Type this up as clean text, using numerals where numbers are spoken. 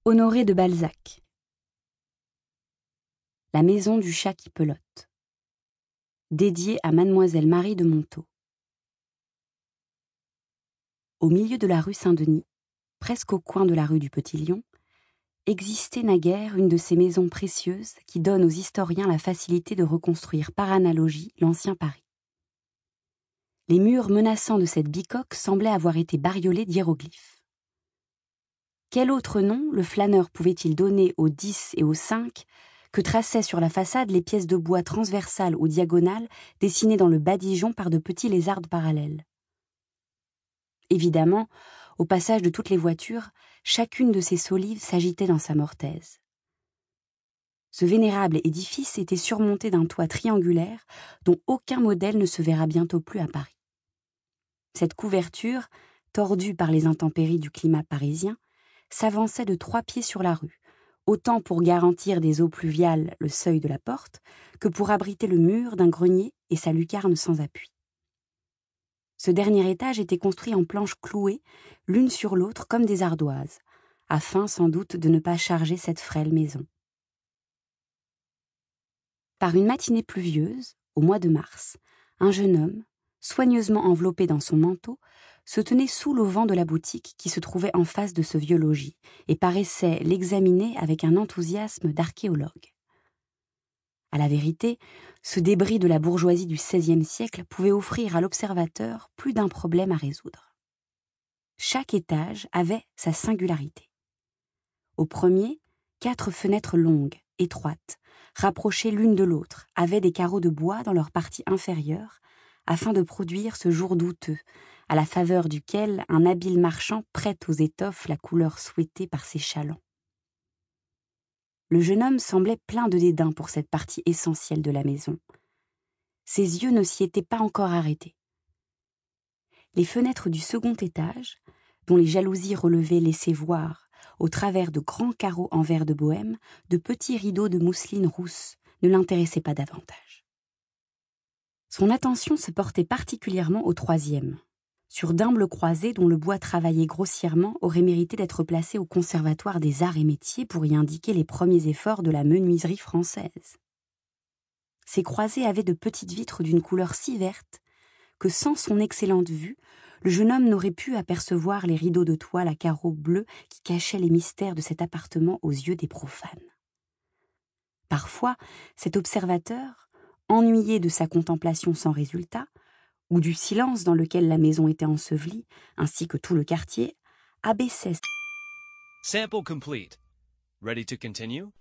Honoré de Balzac. La maison du chat qui pelote. Dédiée à Mademoiselle Marie de Montaut. Au milieu de la rue Saint-Denis, presque au coin de la rue du Petit-Lion, existait naguère une de ces maisons précieuses qui donnent aux historiens la facilité de reconstruire par analogie l'ancien Paris. Les murs menaçants de cette bicoque semblaient avoir été bariolés d'hiéroglyphes. Quel autre nom le flâneur pouvait-il donner aux 10 et aux 5 que traçaient sur la façade les pièces de bois transversales ou diagonales dessinées dans le badigeon par de petits lézards parallèles? Évidemment, au passage de toutes les voitures, chacune de ces solives s'agitait dans sa mortaise. Ce vénérable édifice était surmonté d'un toit triangulaire dont aucun modèle ne se verra bientôt plus à Paris. Cette couverture, tordue par les intempéries du climat parisien, s'avançait de 3 pieds sur la rue, autant pour garantir des eaux pluviales le seuil de la porte que pour abriter le mur d'un grenier et sa lucarne sans appui. Ce dernier étage était construit en planches clouées, l'une sur l'autre comme des ardoises, afin sans doute de ne pas charger cette frêle maison. Par une matinée pluvieuse, au mois de mars, un jeune homme, soigneusement enveloppé dans son manteau, se tenait sous l'auvent de la boutique qui se trouvait en face de ce vieux logis et paraissait l'examiner avec un enthousiasme d'archéologue. À la vérité, ce débris de la bourgeoisie du XVIe siècle pouvait offrir à l'observateur plus d'un problème à résoudre. Chaque étage avait sa singularité. Au premier, 4 fenêtres longues, étroites, rapprochées l'une de l'autre, avaient des carreaux de bois dans leur partie inférieure, afin de produire ce jour douteux, à la faveur duquel un habile marchand prête aux étoffes la couleur souhaitée par ses chalands. Le jeune homme semblait plein de dédain pour cette partie essentielle de la maison. Ses yeux ne s'y étaient pas encore arrêtés. Les fenêtres du second étage, dont les jalousies relevées laissaient voir, au travers de grands carreaux en verre de bohême, de petits rideaux de mousseline rousse, ne l'intéressaient pas davantage. Son attention se portait particulièrement au troisième, sur d'humbles croisées dont le bois travaillé grossièrement aurait mérité d'être placé au Conservatoire des Arts et Métiers pour y indiquer les premiers efforts de la menuiserie française. Ces croisées avaient de petites vitres d'une couleur si verte que sans son excellente vue, le jeune homme n'aurait pu apercevoir les rideaux de toile à carreaux bleus qui cachaient les mystères de cet appartement aux yeux des profanes. Parfois, cet observateur, ennuyé de sa contemplation sans résultat, ou du silence dans lequel la maison était ensevelie, ainsi que tout le quartier, abaissait. Sample complete. Ready to continue?